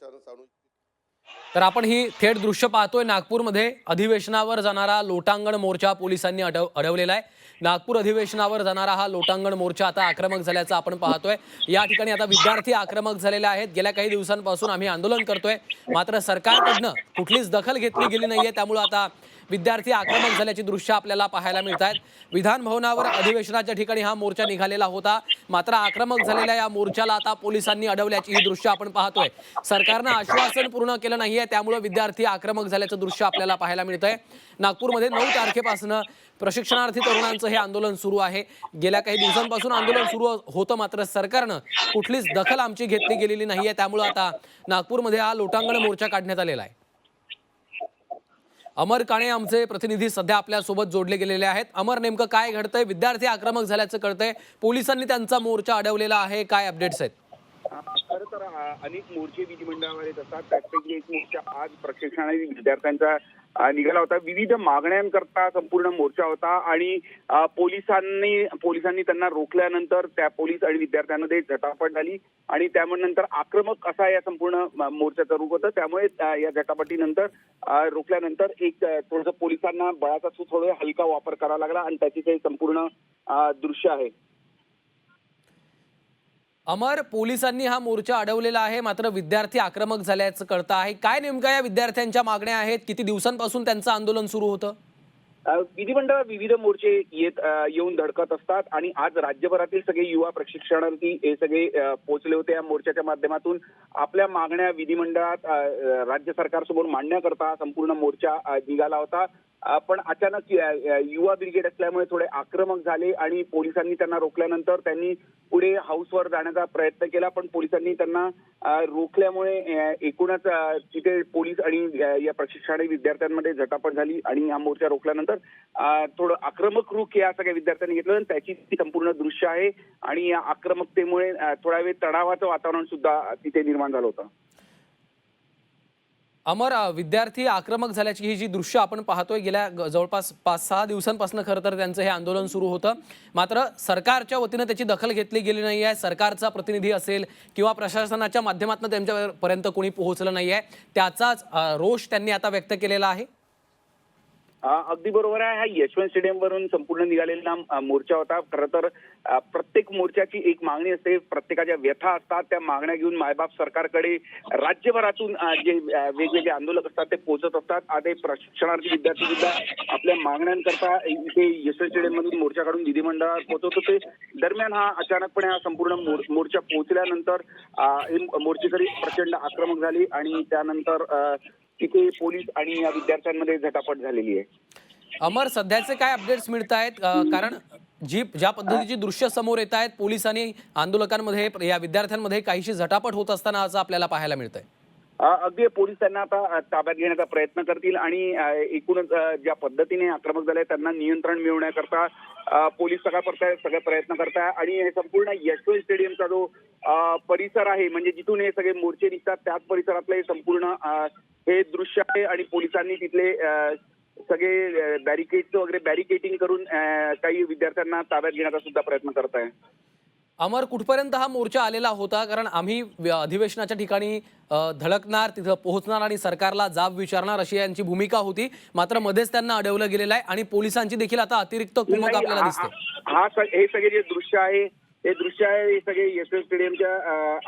आशानं सांगू तर आपण ही थेट दृश्य पाहतोय नागपूरमध्ये अधिवेशनावर जाणारा लोटांगण मोर्चा पोलिसांनी अडवलेला आहे। नागपूर अधिवेशनावर जाणारा हा लोटांगण मोर्चा आता आक्रमक झाल्याचं आपण पाहतोय। या ठिकाणी आता विद्यार्थी आक्रमक झालेले आहेत। गेल्या काही दिवसांपासून आम्ही आंदोलन करतोय, मात्र सरकारकडनं कुठलीच दखल घेतली गेली नाहीये। त्यामुळे आता विद्यार्थी आक्रमक झाल्याची दृश्य आपल्याला पाहायला मिळतात। विधान भवनावर अधिवेशनाच्या ठिकाणी हा मोर्चा निघालेला होता, मात्र आक्रमक झालेल्या या मोर्चाला आता पोलिसांनी अडवल्याची ही दृश्य आपण पाहतोय। सरकारनं आश्वासन पूर्ण केलं नाहीये, त्यामुळे विद्यार्थी आक्रमक झाल्याचं दृश्य आपल्याला पाहायला मिळतंय। नागपूरमध्ये 9 तारखेपासून प्रशिक्षणार्थी तरुणांचं हे आंदोलन सुरू आहे। गेल्या काही दिवसांपासून आंदोलन सुरू होतं, मात्र सरकारनं कुठलीच दखल आमची घेतली गेलेली नाहीये। त्यामुळे आता नागपूरमध्ये हा लोटांगण मोर्चा काढण्यात आलेला आहे। अमर काणे आमचे प्रतिनिधी सध्या आपल्या सोबत जोडले गेलेले आहेत। अमर, नेमकं काय घडतंय? विद्यार्थी आक्रमक झाल्याचं कळतंय, पोलिसांनी त्यांचा मोर्चा अडवलेला आहे, काय अपडेट्स आहेत? खरं तर अनेक मोर्चे विधिमंडळावर येत असतात। त्यापैकी एक मोर्चा आज प्रशिक्षणार्थी विद्यार्थ्यांचा निघाला होता। विविध मागण्यांकरता संपूर्ण मोर्चा होता आणि पोलिसांनी त्यांना रोखल्यानंतर त्या पोलीस आणि विद्यार्थ्यांमध्ये झटापट झाली आणि त्यानंतर आक्रमक असा या संपूर्ण मोर्चाचं रूप होतं। त्यामुळे या झटापटीनंतर रोखल्यानंतर एक थोडंसं पोलिसांना बळाचा थोडा हलका वापर करावा लागला आणि त्याची ते संपूर्ण दृश्य आहे। अमर, पोलिसांनी हा मोर्चा अडवलेला आहे, मात्र विद्यार्थी आक्रमक झाल्याचं कळतं आहे। काय नेमक्या या विद्यार्थ्यांच्या मागण्या आहेत? किती दिवसांपासून त्यांचं आंदोलन सुरू होतं? विधिमंडळात विविध मोर्चे येऊन धडकत असतात आणि आज राज्यभरातील सगळे युवा प्रशिक्षणार्थी हे सगळे पोहोचले होते। या मोर्चाच्या माध्यमातून आपल्या मागण्या विधिमंडळात राज्य सरकारसमोर मांडण्याकरता संपूर्ण मोर्चा निघाला होता। पण अचानक युवा ब्रिगेड असल्यामुळे थोडे आक्रमक झाले आणि पोलिसांनी त्यांना रोखल्यानंतर त्यांनी पुढे हाऊसवर जाण्याचा प्रयत्न केला, पण पोलिसांनी त्यांना रोखल्यामुळे एकूणच तिथे पोलीस आणि या प्रशिक्षणार्थी विद्यार्थ्यांमध्ये झटापट झाली आणि हा मोर्चा रोखल्यानंतर थोडं आक्रमक रुख या सगळ्या विद्यार्थ्यांनी घेतलं आणि त्याची संपूर्ण दृश्य आहे आणि या आक्रमकतेमुळे थोडा वेळ तणावाचं वातावरण सुद्धा तिथे निर्माण झालं होतं। अमर, विद्यार्थी आक्रमक झाल्याची ही जी दृश्य आपण पाहतोय, गेल्या जवळपास 5-6 दिवसांपासून खरं तर त्यांचं हे आंदोलन सुरू होतं, मात्र सरकारच्या वतीनं त्याची दखल घेतली गेली नाही आहे। सरकारचा प्रतिनिधी असेल किंवा प्रशासनाच्या माध्यमातून त्यांच्यापर्यंत कोणी पोहोचलं नाही आहे, त्याचाच रोष त्यांनी आता व्यक्त केलेला आहे। अगदी बरोबर आहे। हा यशवंत स्टेडियम वरून संपूर्ण निघालेला मोर्चा होता। खरं तर प्रत्येक मोर्चाची एक मागणी असते, प्रत्येकाच्या व्यथा असतात, त्या मागण्या घेऊन मायबाप सरकारकडे राज्यभरातून जे वेगवेगळे आंदोलक असतात ते पोहोचत असतात। आता प्रशिक्षणार्थी विद्यार्थी सुद्धा आपल्या मागण्यांकरता इथे यशवंत स्टेडियम मधून मोर्चा काढून विधिमंडळात पोहोचत होते। दरम्यान हा अचानकपणे हा संपूर्ण मोर्चा पोहोचल्यानंतर मोर्चेकरी प्रचंड आक्रमक झाली आणि त्यानंतर तिथे पोलीस आणि या विद्यार्थ्यांमध्ये झटापट झालेली आहे। अमर, सध्याचे काय अपडेट्स मिळत आहेत? कारण ज्या पद्धतीची दृश्य समोर येत आहेत, पोलीस आणि आंदोलकांमध्ये या विद्यार्थ्यांमध्ये काहीशी झटापट होत असताना आज आपल्याला पाहायला मिळतंय। अगदी पोलीस त्यांना आता ताब्यात घेण्याचा प्रयत्न करतील आणि एकूणच ज्या पद्धतीने आक्रमक झाले त्यांना नियंत्रण मिळवण्याकरता पोलीस सगळे प्रयत्न करताय आणि हे संपूर्ण यशवंत स्टेडियमचा जो परिसर आहे, म्हणजे जिथून हे सगळे मोर्चे निघतात त्याच परिसरातलं हे संपूर्ण हे दृश्य आहे आणि पोलिसांनी तिथले सगळे बॅरिकेड्स वगैरे बॅरिकेटिंग करून काही विद्यार्थ्यांना ताब्यात घेण्याचा सुद्धा प्रयत्न करत आहे। अमर, कुठपर्यंत हा मोर्चा आलेला होता? कारण आम्ही अधिवेशनाच्या ठिकाणी धडकणार, तिथं पोहोचणार आणि सरकारला जाब विचारणार अशी यांची भूमिका होती, मात्र मध्येच त्यांना अडवलं गेलेलं आहे आणि पोलिसांची देखील आता अतिरिक्त कुमक आपल्याला दिसते। हे सगळे जे दृश्य आहे हे सगळे यशवंत स्टेडियमच्या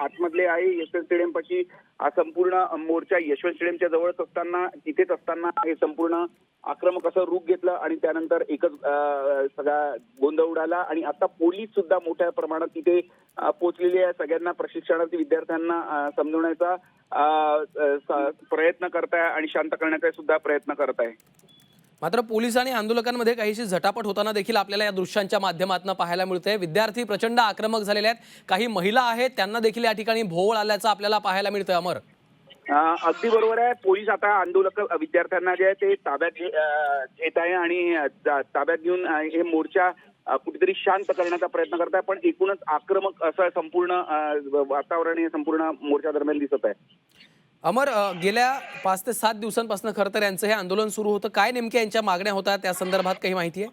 आतमधले आहे। यशवंत स्टेडियम पाशी हा संपूर्ण मोर्चा यशवंत स्टेडियमच्या जवळच असताना तिथेच असताना हे संपूर्ण आक्रमक असं रूप घेतलं आणि त्यानंतर एकच सगळा गोंधळ उडाला आणि आता पोलीस सुद्धा मोठ्या प्रमाणात तिथे पोहोचलेली आहे। सगळ्यांना प्रशिक्षणार्थी विद्यार्थ्यांना समजवण्याचा प्रयत्न करताय आणि शांत करण्याचा सुद्धा प्रयत्न करताय। मात्र पोलीस आणि आंदोलकांमध्ये काहीशी झटापट होताना देखील आपल्याला या दृश्यांच्या माध्यमातून पाहायला मिळतंय। विद्यार्थी प्रचंड आक्रमक झालेले आहेत, काही महिला आहेत त्यांना देखील या ठिकाणी भोवळ आल्याचं आपल्याला पाहायला मिळतंय। अमर, अगदी बरोबर आहे। पोलीस आता आंदोलक विद्यार्थ्यांना जे आहे ते ताब्यात घेत आहे आणि ताब्यात घेऊन हे मोर्चा कुठेतरी शांत करण्याचा प्रयत्न करत आहे, पण एकूणच आक्रमक असं संपूर्ण वातावरण हे संपूर्ण मोर्चा दरम्यान दिसत आहे। अमर, गेल्या 5 ते 7 दिवसांपासून खरं तर यांचं हे आंदोलन सुरू होतं, काय नेमक्या यांच्या मागण्या होत्या त्या संदर्भात काही माहिती आहे?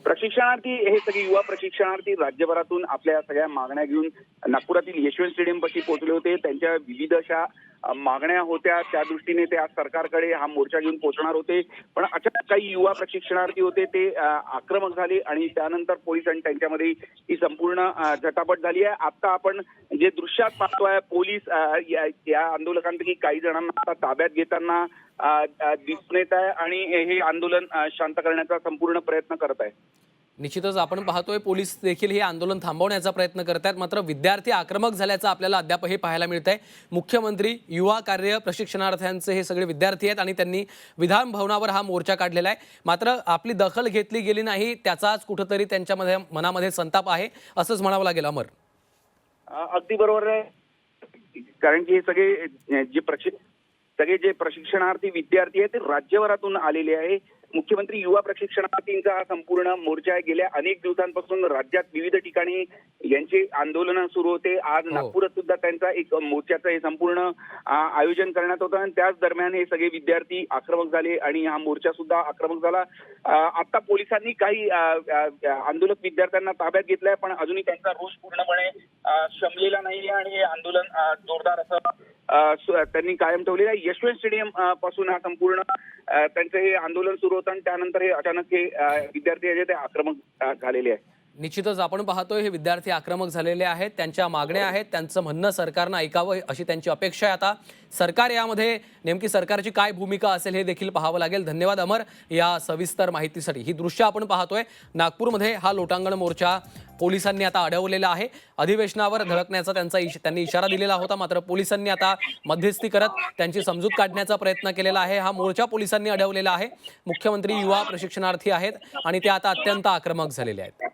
प्रशिक्षणार्थी हे सगळे युवा प्रशिक्षणार्थी राज्यभरातून आपल्या सगळ्या मागण्या घेऊन नागपुरातील यशवंत स्टेडियम पाशी पोहोचले होते। त्यांच्या विविध अशा मागण्या होत्या, त्या दृष्टीने ते आज सरकारकडे हा मोर्चा घेऊन पोहोचणार होते. पण अचानक काही युवा प्रशिक्षणार्थी होते ते आक्रमक झाले आणि त्यानंतर पोलिसांनी त्यांच्यामध्ये ही संपूर्ण झटापट झाली आहे. आता आपण जे दृश्यात पाहतोय, पोलीस या आंदोलकांपैकी काही जणांना आता ताब्यात घेताना दिसून येत आहे आणि हे आंदोलन शांत करण्याचा संपूर्ण प्रयत्न करत आहे. निश्चितच आपण पाहतोय पोलीस देखील हे आंदोलन थांबवण्याचा प्रयत्न करत आहेत, मात्र विद्यार्थी आक्रमक झाल्याचं आपल्याला अद्याप हे पाहायला मिळत आहे. मुख्यमंत्री, युवा कार्य प्रशिक्षणार्थ्यांचे हे सगळे विद्यार्थी आहेत आणि त्यांनी विधान भवनावर हा मोर्चा काढलेला आहे. मात्र आपली दखल घेतली गेली नाही, त्याचाच कुठंतरी त्यांच्या मनामध्ये संताप आहे असंच म्हणावं लागेल. अमर, अगदी बरोबर आहे, कारण की हे सगळे जे प्रशिक्षणार्थी विद्यार्थी आहेत ते राज्यभरातून आलेले आहे. मुख्यमंत्री युवा प्रशिक्षणार्थींचा हा संपूर्ण मोर्चा आहे. गेल्या अनेक दिवसांपासून राज्यात विविध ठिकाणी यांचे आंदोलन सुरू होते. आज नागपुरात सुद्धा त्यांचा एक मोर्चाचं हे संपूर्ण आयोजन करण्यात होतं आणि त्याच दरम्यान हे सगळे विद्यार्थी आक्रमक झाले आणि हा मोर्चा सुद्धा आक्रमक झाला. आता पोलिसांनी काही आंदोलक विद्यार्थ्यांना ताब्यात घेतलाय, पण अजूनही त्यांचा रोष पूर्णपणे शमलेला नाहीये आणि हे आंदोलन जोरदार असं त्यांनी कायम ठेवलेलं आहे. यशवंत स्टेडियम पासून हा संपूर्ण त्यांचं हे आंदोलन सुरू होतं आणि त्यानंतर हे अचानक हे विद्यार्थी जे ते आक्रमक झालेले आहेत. निश्चितच आपण पाहतोय हे विद्यार्थी आक्रमक झालेले आहेत, त्यांच्या मागण्या आहेत, त्यांचं म्हणणं सरकारनं ऐकावं अशी त्यांची अपेक्षा आहे. आता सरकार यामध्ये नेमकी सरकारची काय भूमिका असेल हे देखील पाहावं लागेल. धन्यवाद अमर या सविस्तर माहितीसाठी. ही दृश्य आपण पाहतोय नागपूरमध्ये हा लोटांगण मोर्चा पोलिसांनी आता अडवलेला आहे. अधिवेशनावर धडकण्याचा त्यांनी इशारा दिलेला होता, मात्र पोलिसांनी आता मध्यस्थी करत त्यांची समजूत काढण्याचा प्रयत्न केलेला आहे. हा मोर्चा पोलिसांनी अडवलेला आहे. मुख्यमंत्री, युवा प्रशिक्षणार्थी आहेत आणि ते आता अत्यंत आक्रमक झालेले आहेत.